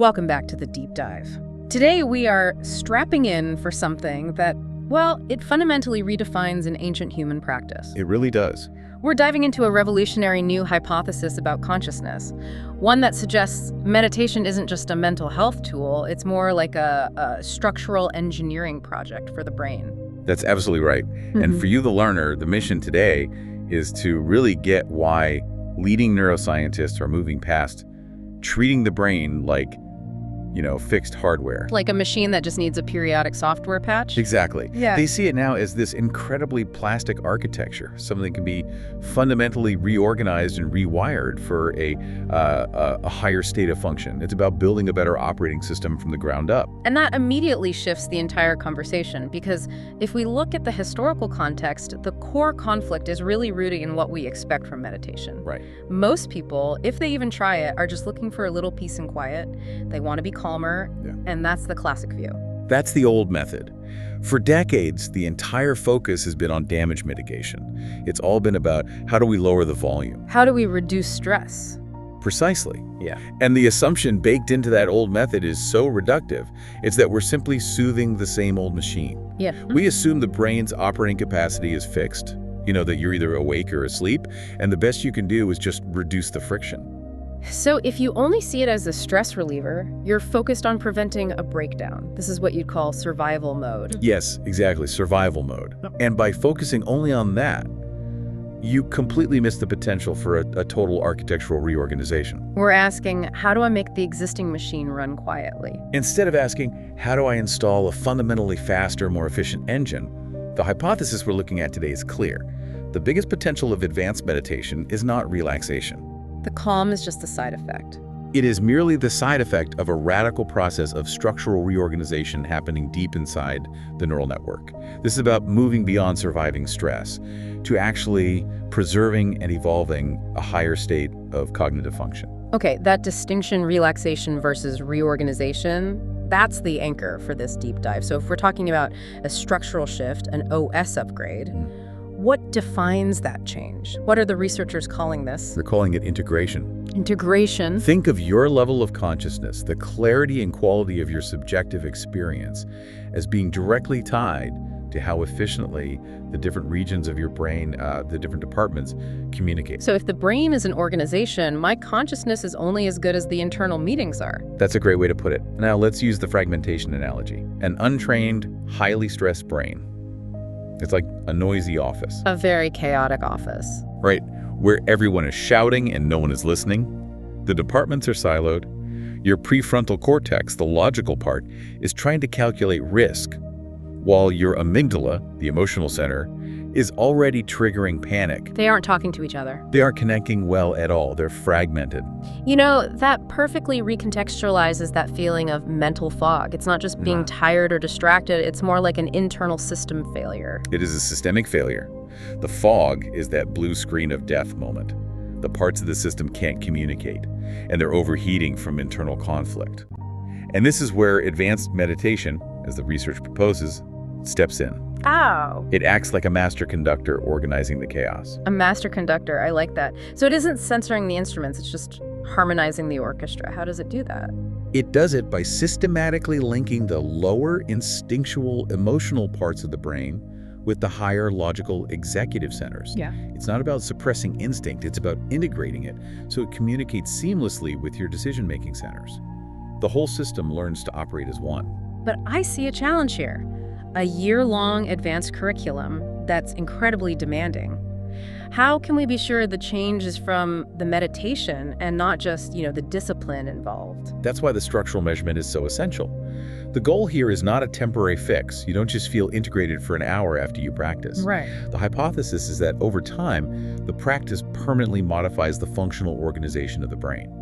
Welcome back to the deep dive. Today we are strapping in for something that, well, it fundamentally redefines an ancient human practice. It really does. We're diving into a revolutionary new hypothesis about consciousness, one that suggests meditation isn't just a mental health tool, it's more like a structural engineering project for the brain. That's absolutely right. And for you, the learner, the mission today is to really get why leading neuroscientists are moving past treating the brain like, fixed hardware. Like a machine that just needs a periodic software patch? Exactly. Yeah. They see it now as this incredibly plastic architecture, something that can be fundamentally reorganized and rewired for a higher state of function. It's about building a better operating system from the ground up. And that immediately shifts the entire conversation, because if we look at the historical context, the core conflict is really rooted in what we expect from meditation. Right. Most people, if they even try it, are just looking for a little peace and quiet. They want to be calmer, and that's the classic view. That's the old method. For decades, the entire focus has been on damage mitigation. It's all been about how do we lower the volume? How do we reduce stress? Precisely. Yeah. And the assumption baked into that old method is so reductive. It's that we're simply soothing the same old machine. Yeah. We assume the brain's operating capacity is fixed. That you're either awake or asleep, and the best you can do is just reduce the friction. So if you only see it as a stress reliever, you're focused on preventing a breakdown. This is what you'd call survival mode. Yes, exactly, survival mode. And by focusing only on that, you completely miss the potential for a total architectural reorganization. We're asking, how do I make the existing machine run quietly? Instead of asking, how do I install a fundamentally faster, more efficient engine, the hypothesis we're looking at today is clear. The biggest potential of advanced meditation is not relaxation. The calm is just a side effect. It is merely the side effect of a radical process of structural reorganization happening deep inside the neural network. This is about moving beyond surviving stress to actually preserving and evolving a higher state of cognitive function. Okay, that distinction, relaxation versus reorganization, that's the anchor for this deep dive. So if we're talking about a structural shift, an OS upgrade, what defines that change? What are the researchers calling this? They're calling it integration. Integration? Think of your level of consciousness, the clarity and quality of your subjective experience, as being directly tied to how efficiently the different regions of your brain, the different departments, communicate. So if the brain is an organization, my consciousness is only as good as the internal meetings are. That's a great way to put it. Now let's use the fragmentation analogy. An untrained, highly stressed brain. It's like a noisy office. A very chaotic office. Right, where everyone is shouting and no one is listening. The departments are siloed. Your prefrontal cortex, the logical part, is trying to calculate risk, while your amygdala, the emotional center, is already triggering panic. They aren't talking to each other. They aren't connecting well at all. They're fragmented. That perfectly recontextualizes that feeling of mental fog. It's not just being tired or distracted, it's more like an internal system failure. It is a systemic failure. The fog is that blue screen of death moment. The parts of the system can't communicate, and they're overheating from internal conflict. And this is where advanced meditation, as the research proposes, steps in. Oh. It acts like a master conductor organizing the chaos. A master conductor, I like that. So it isn't censoring the instruments, it's just harmonizing the orchestra. How does it do that? It does it by systematically linking the lower instinctual emotional parts of the brain with the higher logical executive centers. Yeah. It's not about suppressing instinct, it's about integrating it so it communicates seamlessly with your decision-making centers. The whole system learns to operate as one. But I see a challenge here. A year-long advanced curriculum that's incredibly demanding. How can we be sure the change is from the meditation and not just, the discipline involved? That's why the structural measurement is so essential. The goal here is not a temporary fix. You don't just feel integrated for an hour after you practice. Right. The hypothesis is that over time, the practice permanently modifies the functional organization of the brain.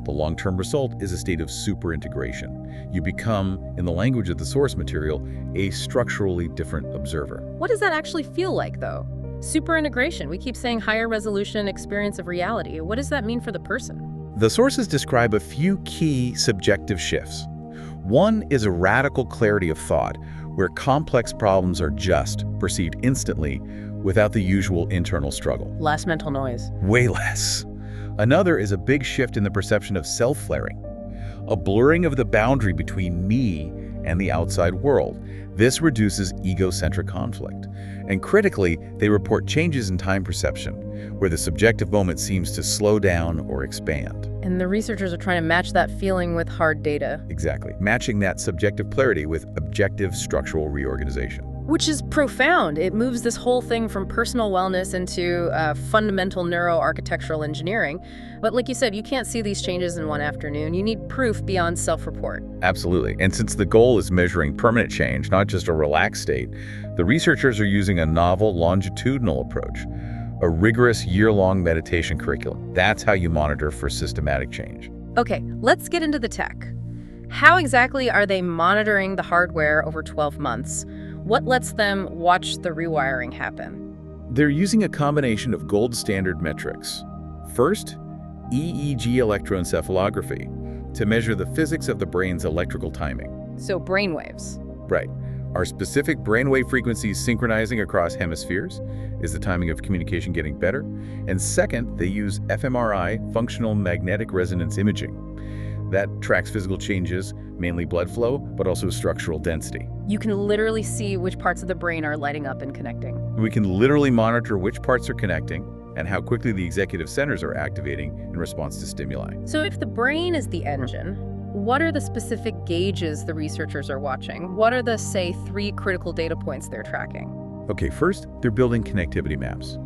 The long-term result is a state of super-integration. You become, in the language of the source material, a structurally different observer. What does that actually feel like, though? Super integration. We keep saying higher resolution experience of reality. What does that mean for the person? The sources describe a few key subjective shifts. One is a radical clarity of thought, where complex problems are just perceived instantly without the usual internal struggle. Less mental noise. Way less. Another is a big shift in the perception of self-flaring. a blurring of the boundary between me and the outside world. This reduces egocentric conflict. And critically, they report changes in time perception, where the subjective moment seems to slow down or expand. And the researchers are trying to match that feeling with hard data. Exactly, matching that subjective clarity with objective structural reorganization. Which is profound. It moves this whole thing from personal wellness into fundamental neuroarchitectural engineering. But like you said, you can't see these changes in one afternoon. You need proof beyond self-report. Absolutely. And since the goal is measuring permanent change, not just a relaxed state, the researchers are using a novel longitudinal approach, a rigorous year-long meditation curriculum. That's how you monitor for systematic change. Okay, let's get into the tech. How exactly are they monitoring the hardware over 12 months? What lets them watch the rewiring happen? They're using a combination of gold standard metrics. First, EEG electroencephalography to measure the physics of the brain's electrical timing. So brainwaves. Right. Are specific brainwave frequencies synchronizing across hemispheres? Is the timing of communication getting better? And second, they use fMRI, functional magnetic resonance imaging. That tracks physical changes, mainly blood flow, but also structural density. You can literally see which parts of the brain are lighting up and connecting. We can literally monitor which parts are connecting and how quickly the executive centers are activating in response to stimuli. So if the brain is the engine, what are the specific gauges the researchers are watching? What are the, say, 3 critical data points they're tracking? Okay, first, they're building connectivity maps.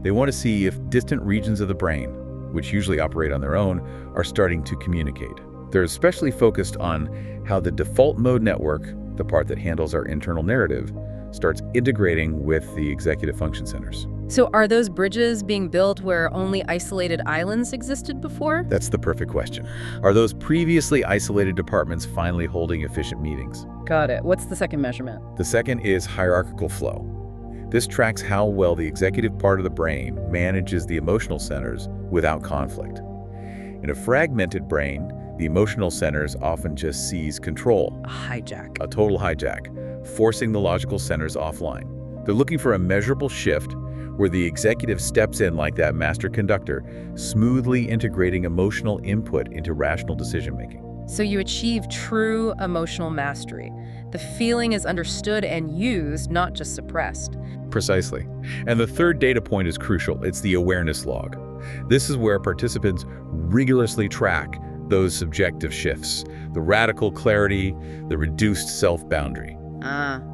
They want to see if distant regions of the brain, which usually operate on their own, are starting to communicate. They're especially focused on how the default mode network, the part that handles our internal narrative, starts integrating with the executive function centers. So are those bridges being built where only isolated islands existed before? That's the perfect question. Are those previously isolated departments finally holding efficient meetings? Got it. What's the second measurement? The second is hierarchical flow. This tracks how well the executive part of the brain manages the emotional centers without conflict. In a fragmented brain, the emotional centers often just seize control. A hijack. A total hijack, forcing the logical centers offline. They're looking for a measurable shift where the executive steps in like that master conductor, smoothly integrating emotional input into rational decision-making. So you achieve true emotional mastery. The feeling is understood and used, not just suppressed. Precisely. And the third data point is crucial. It's the awareness log. This is where participants rigorously track those subjective shifts, the radical clarity, the reduced self-boundary.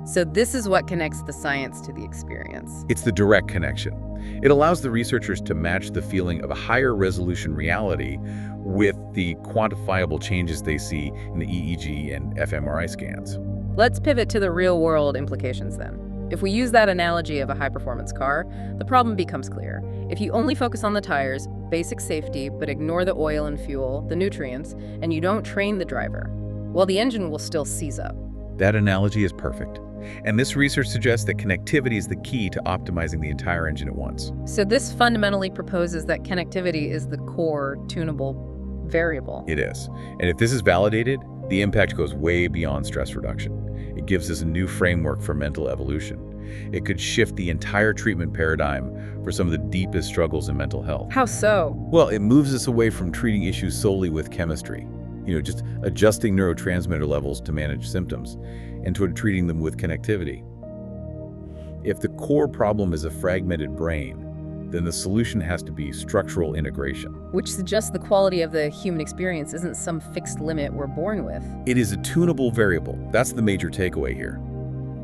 So this is what connects the science to the experience. It's the direct connection. It allows the researchers to match the feeling of a higher resolution reality with the quantifiable changes they see in the EEG and fMRI scans. Let's pivot to the real-world implications then. If we use that analogy of a high-performance car, the problem becomes clear. If you only focus on the tires, basic safety, but ignore the oil and fuel, the nutrients, and you don't train the driver, well, the engine will still seize up. That analogy is perfect. And this research suggests that connectivity is the key to optimizing the entire engine at once. So this fundamentally proposes that connectivity is the core tunable variable. It is. And if this is validated, the impact goes way beyond stress reduction. It gives us a new framework for mental evolution. It could shift the entire treatment paradigm for some of the deepest struggles in mental health. How so? Well, it moves us away from treating issues solely with chemistry, just adjusting neurotransmitter levels to manage symptoms, and toward treating them with connectivity. If the core problem is a fragmented brain, then the solution has to be structural integration. Which suggests the quality of the human experience isn't some fixed limit we're born with. It is a tunable variable. That's the major takeaway here.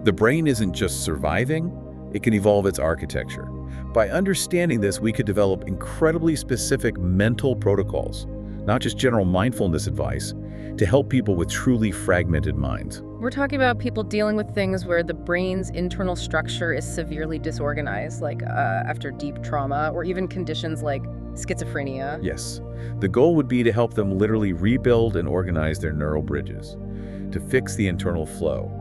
The brain isn't just surviving, it can evolve its architecture. By understanding this, we could develop incredibly specific mental protocols, not just general mindfulness advice, to help people with truly fragmented minds. We're talking about people dealing with things where the brain's internal structure is severely disorganized, like after deep trauma, or even conditions like schizophrenia. Yes. The goal would be to help them literally rebuild and organize their neural bridges, to fix the internal flow.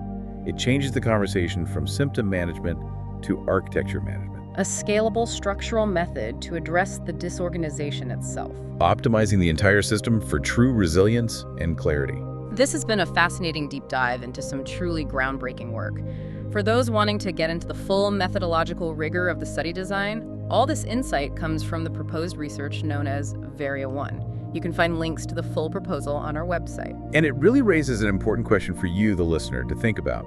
It changes the conversation from symptom management to architecture management. A scalable structural method to address the disorganization itself. Optimizing the entire system for true resilience and clarity. This has been a fascinating deep dive into some truly groundbreaking work. For those wanting to get into the full methodological rigor of the study design, all this insight comes from the proposed research known as VARIA-1. You can find links to the full proposal on our website. And it really raises an important question for you, the listener, to think about.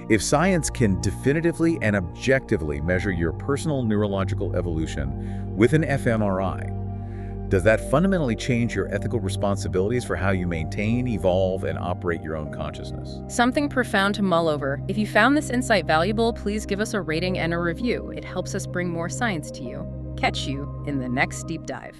If science can definitively and objectively measure your personal neurological evolution with an fMRI, does that fundamentally change your ethical responsibilities for how you maintain, evolve, and operate your own consciousness? Something profound to mull over. If you found this insight valuable, please give us a rating and a review. It helps us bring more science to you. Catch you in the next deep dive.